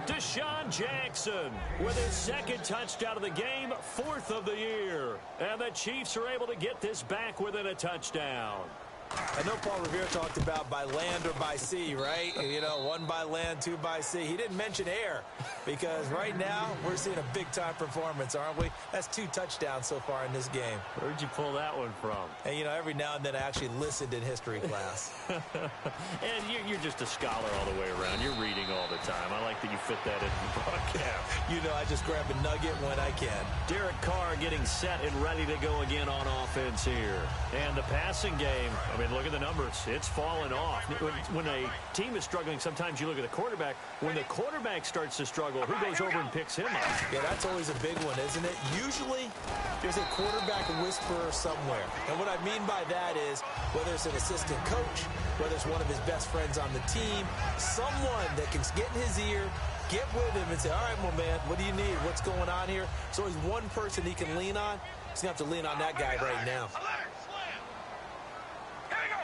Deshaun Jackson with his 2nd touchdown of the game, 4th of the year. And the Chiefs are able to get this back within a touchdown. I know Paul Revere talked about by land or by sea, right? You know, 1 by land, 2 by sea. He didn't mention air because right now we're seeing a big-time performance, aren't we? That's 2 touchdowns so far in this game. Where'd you pull that one from? And, you know, every now and then I actually listened in history class. And you're just a scholar all the way around. You're reading all the time. I like that you fit that in the broadcast. You know, I just grab a nugget when I can. Derek Carr getting set and ready to go again on offense here. And the passing game, an mean, look at the numbers. It's fallen off. When a team is struggling, sometimes you look at the quarterback. When the quarterback starts to struggle, who goes over and picks him up? Yeah, that's always a big one, isn't it? Usually, there's a quarterback whisperer somewhere. And what I mean by that is, whether it's an assistant coach, whether it's one of his best friends on the team, someone that can get in his ear, get with him and say, all right, my man, what do you need? What's going on here? There's always one person he can lean on. He's going to have to lean on that guy right now.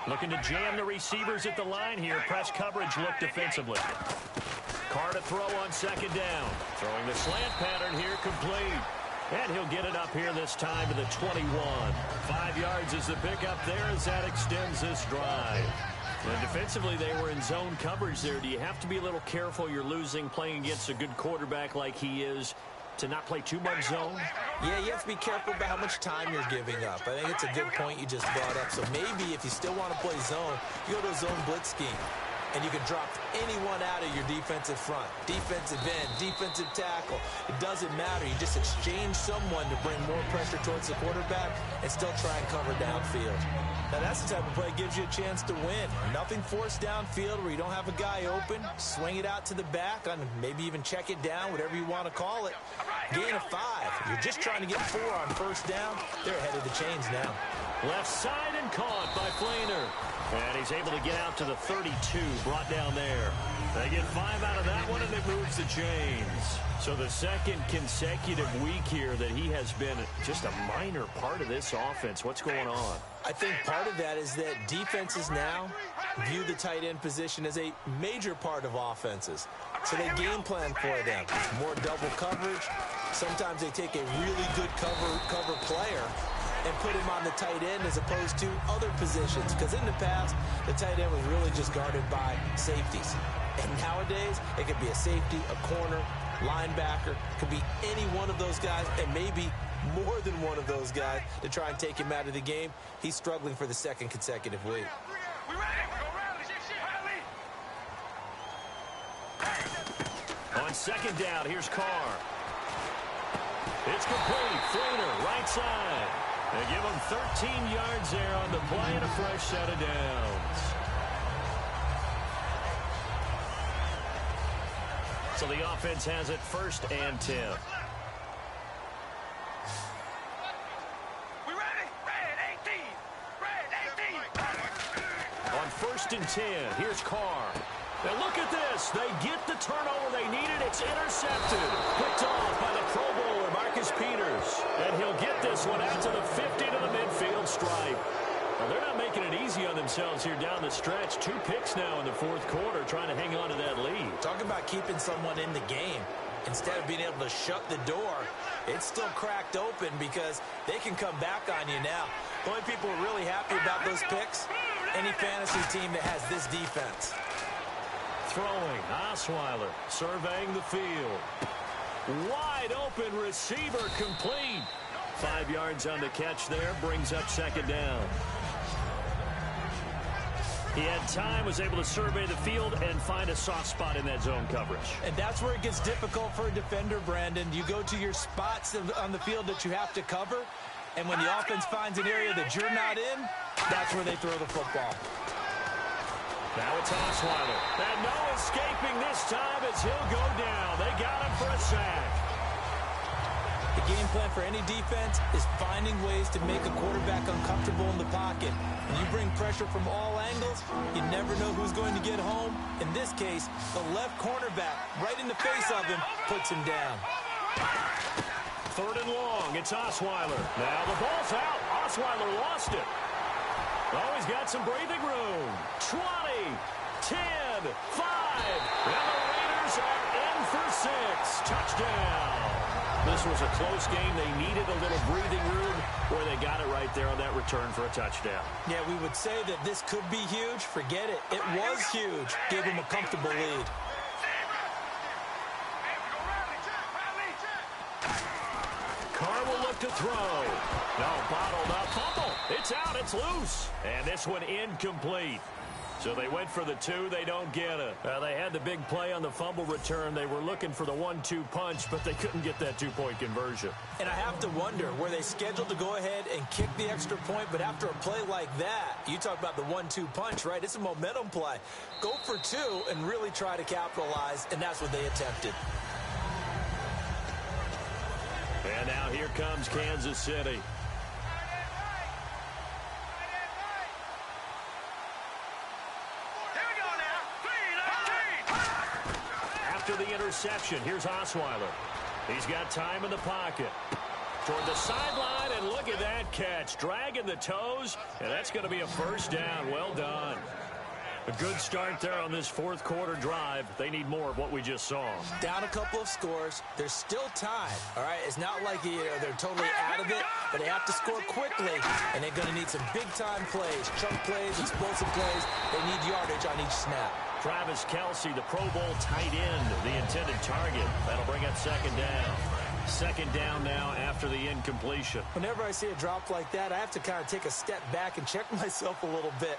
Looking to jam the receivers at the line here. Press coverage look defensively. Carr to throw on second down. Throwing the slant pattern here complete. And he'll get it up here this time to the 21. 5 yards is the pickup there as that extends this drive. And defensively, they were in zone coverage there. Do you have to be a little careful? You're losing playing against a good quarterback like he is to not play too much zone? Yeah, you have to be careful about how much time you're giving up. I think it's a good point you just brought up. So maybe if you still want to play zone, you go to a zone blitz scheme. And you can drop anyone out of your defensive front. Defensive end, defensive tackle. It doesn't matter. You just exchange someone to bring more pressure towards the quarterback and still try and cover downfield. Now, that's the type of play that gives you a chance to win. Nothing forced downfield where you don't have a guy open. Swing it out to the back, on maybe even check it down, whatever you want to call it. Gain of 5. You're just trying to get 4 on first down. They're ahead of the chains now. Left side and caught by Flainer. And he's able to get out to the 32, brought down there. They get 5 out of that one, and it moves the chains. So the second consecutive week here that he has been just a minor part of this offense. What's going on? I think part of that is that defenses now view the tight end position as a major part of offenses. So they game plan for them. More double coverage. Sometimes they take a really good cover player and put him on the tight end as opposed to other positions. Because in the past, the tight end was really just guarded by safeties. And nowadays, it could be a safety, a corner, linebacker. Could be any one of those guys, and maybe more than one of those guys to try and take him out of the game. He's struggling for the second consecutive week. On second down, here's Carr. It's complete. Flainer, right side. They give him 13 yards there on the play and a fresh set of downs. So the offense has it 1st and 10. We ready? Red 18. Red 18. On 1st and 10, here's Carr. Now look at this. They get the turnover they needed. It's intercepted. Picked off by the Pro Bowler, Marcus Peters. And he'll get this one out to the 50 to the midfield stripe. Now they're not making it easy on themselves here down the stretch. 2 picks now in the 4th quarter trying to hang on to that lead. Talk about keeping someone in the game. Instead of being able to shut the door, it's still cracked open because they can come back on you now. The only people who are really happy about those picks, any fantasy team that has this defense. Throwing, Osweiler surveying the field. Wide open receiver complete. 5 yards on the catch there, brings up second down. He had time, was able to survey the field and find a soft spot in that zone coverage. And that's where it gets difficult for a defender, Brandon. You go to your spots on the field that you have to cover, and when the offense finds an area that you're not in, that's where they throw the football. Now it's Osweiler. And no escaping this time as he'll go down. They got him for a sack. The game plan for any defense is finding ways to make a quarterback uncomfortable in the pocket. When you bring pressure from all angles, you never know who's going to get home. In this case, the left cornerback, right in the face of him, puts him down. 3rd and long, it's Osweiler. Now the ball's out. Osweiler lost it. Oh, he's got some breathing room. 20, 10, 5. And the Raiders are in for 6. Touchdown. This was a close game. They needed a little breathing room, where they got it right there on that return for a touchdown. Yeah, we would say that this could be huge. Forget it. It was huge. Gave him a comfortable lead. Carr will look to throw. No, bottled up. Fumble. It's out. It's loose. And this one incomplete. So they went for the 2. They don't get it. They had the big play on the fumble return. They were looking for the 1-2 punch, but they couldn't get that 2-point conversion. And I have to wonder, were they scheduled to go ahead and kick the extra point, but after a play like that, you talk about the 1-2 punch, right? It's a momentum play. Go for 2 and really try to capitalize, and that's what they attempted. And now here comes Kansas City. After the interception, here's Osweiler. He's got time in the pocket. Toward the sideline, and look at that catch. Dragging the toes, and that's going to be a first down. Well done. A good start there on this fourth quarter drive. They need more of what we just saw. Down a couple of scores. There's still time, all right? It's not like they're totally out of it, but they have to score quickly, and they're going to need some big-time plays, chunk plays, explosive plays. They need yardage on each snap. Travis Kelce, the Pro Bowl tight end, the intended target. That'll bring up second down. Second down now after the incompletion. Whenever I see a drop like that, I have to kind of take a step back and check myself a little bit.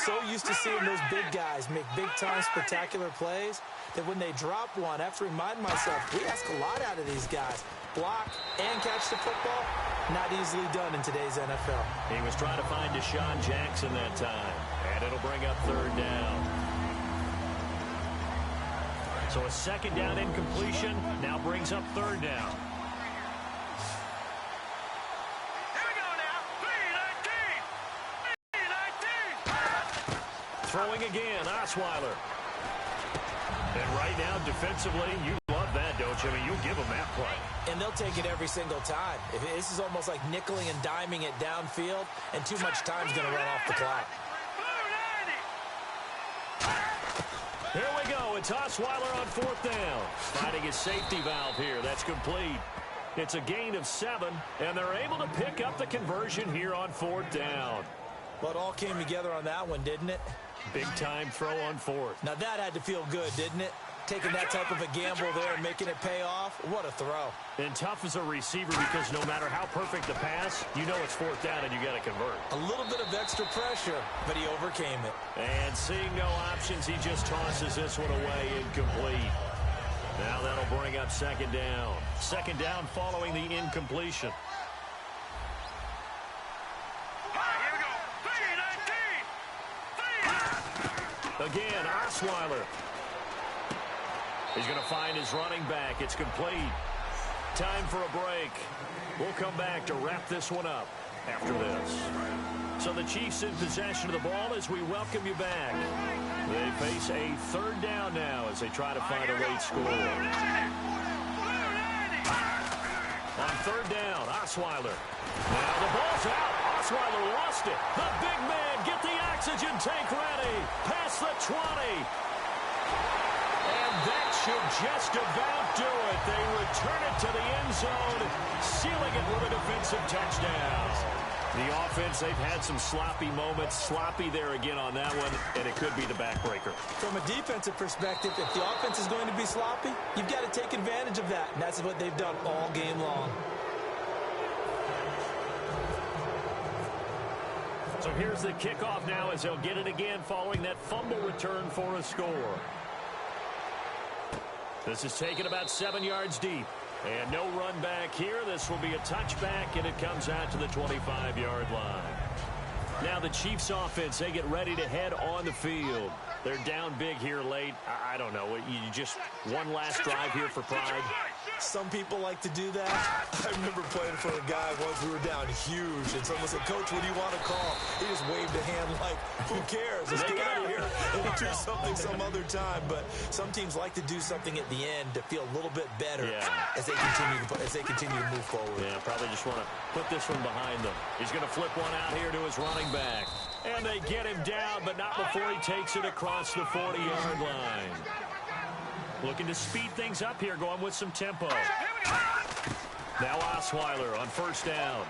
So used to seeing those big guys make big-time spectacular plays that when they drop one, I have to remind myself, we ask a lot out of these guys. Block and catch the football, not easily done in today's NFL. He was trying to find Deshaun Jackson that time, and it'll bring up third down. So a second down incompletion now brings up third down. Throwing again, Osweiler. And right now, defensively, you love that, don't you? I mean, you give them that play. And they'll take it every single time. This is almost like nickeling and diming it downfield, and too much time's going to run off the clock. Here we go. It's Osweiler on fourth down. Finding his safety valve here. That's complete. It's a gain of 7, and they're able to pick up the conversion here on fourth down. Well, it all came together on that one, didn't it? Big-time throw on fourth. Now, that had to feel good, didn't it? Taking that type of a gamble there and making it pay off. What a throw. And tough as a receiver because no matter how perfect the pass, you know it's fourth down and you got to convert. A little bit of extra pressure, but he overcame it. And seeing no options, he just tosses this one away incomplete. Now that'll bring up second down. Second down following the incompletion. Again, Osweiler. He's going to find his running back. It's complete. Time for a break. We'll come back to wrap this one up after this. So the Chiefs in possession of the ball as we welcome you back. They face a third down now as they try to find a late score. On third down, Osweiler. Now the ball's out. Osweiler lost it. The big man, get the oxygen tank ready. Past the 20. And that should just about do it. They return it to the end zone, sealing it with a defensive touchdown. The offense, they've had some sloppy moments. Sloppy there again on that one, and it could be the backbreaker. From a defensive perspective, if the offense is going to be sloppy, you've got to take advantage of that, and that's what they've done all game long. So here's the kickoff now as they'll get it again following that fumble return for a score. This is taken about 7 yards deep. And no run back here. This will be a touchback, and it comes out to the 25-yard line. Now the Chiefs offense, they get ready to head on the field. They're down big here late. I don't know. You just one last drive here for pride. Some people like to do that. I remember playing for a guy once we were down huge, and someone said, "Coach, what do you want to call?" He just waved a hand like, "Who cares? Let's get out of here and do something some other time." But some teams like to do something at the end to feel a little bit better as they continue to move forward. Yeah, probably just want to put this one behind them. He's going to flip one out here to his running back. And they get him down, but not before he takes it across the 40-yard line. Looking to speed things up here, going with some tempo. Now Osweiler on first down.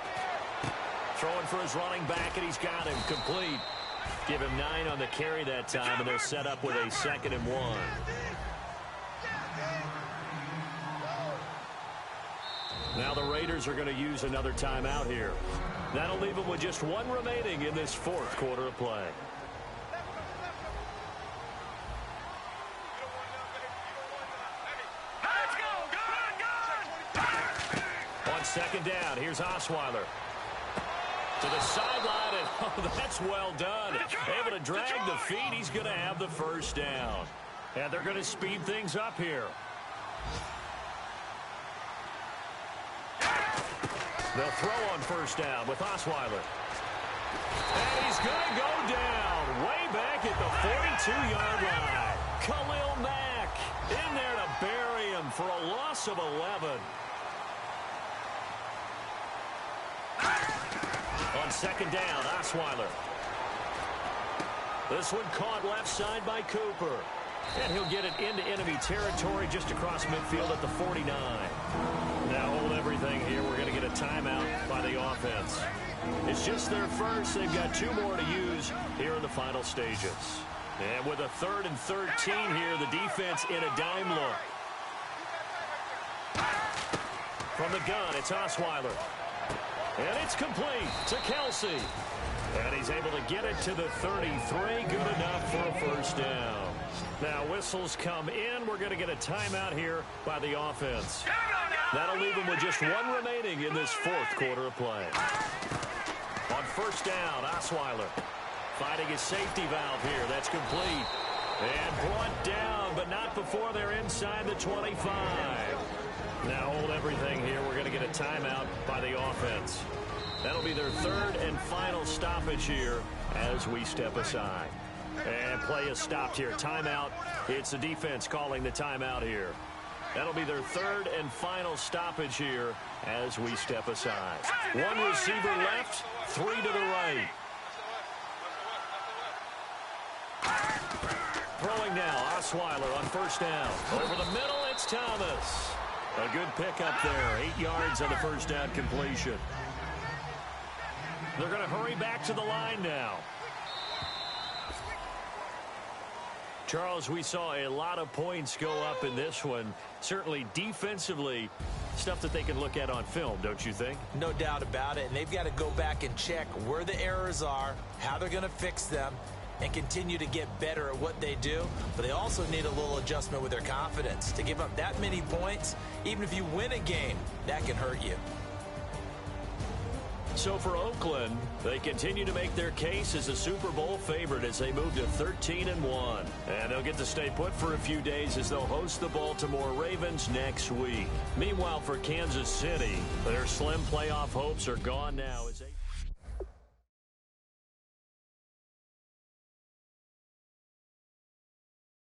Throwing for his running back, and he's got him complete. Give him 9 on the carry that time, and they'll set up with a 2nd and 1. Now the Raiders are going to use another timeout here. That'll leave them with just 1 remaining in this fourth quarter of play. second down. Here's Osweiler. To the sideline, and oh, that's well done. Able to drag the feet. He's going to have the first down. And they're going to speed things up here. They'll throw on first down with Osweiler. And he's going to go down way back at the 42-yard line. Khalil Mack in there to bury him for a loss of 11. On second down, Osweiler. This one caught left side by Cooper. And he'll get it into enemy territory just across midfield at the 49. Now hold everything here. We're going to get a timeout by the offense. It's just their first. They've got 2 more to use here in the final stages. And with a 3rd and 13 here, the defense in a dime look. From the gun, it's Osweiler. And it's complete to Kelsey. And he's able to get it to the 33. Good enough for a first down. Now whistles come in. We're going to get a timeout here by the offense. That'll leave them with just 1 remaining in this 4th quarter of play. On first down, Osweiler finding his safety valve here. That's complete. And brought down, but not before they're inside the 25. Now hold everything here. We're going to get a timeout by the offense. That'll be their 3rd and final stoppage here as we step aside. And play is stopped here. Timeout. It's the defense calling the timeout here. That'll be their 3rd and final stoppage here as we step aside. 1 receiver left, 3 to the right. Throwing now, Osweiler on first down. Over the middle, it's Thomas. A good pickup there. 8 yards on the first down completion. They're going to hurry back to the line now. Charles, we saw a lot of points go up in this one. Certainly defensively, stuff that they can look at on film, don't you think? No doubt about it. And they've got to go back and check where the errors are, how they're going to fix them, and continue to get better at what they do. But they also need a little adjustment with their confidence. To give up that many points, even if you win a game, that can hurt you. So for Oakland, they continue to make their case as a Super Bowl favorite as they move to 13-1. And they'll get to stay put for a few days as they'll host the Baltimore Ravens next week. Meanwhile, for Kansas City, their slim playoff hopes are gone now as they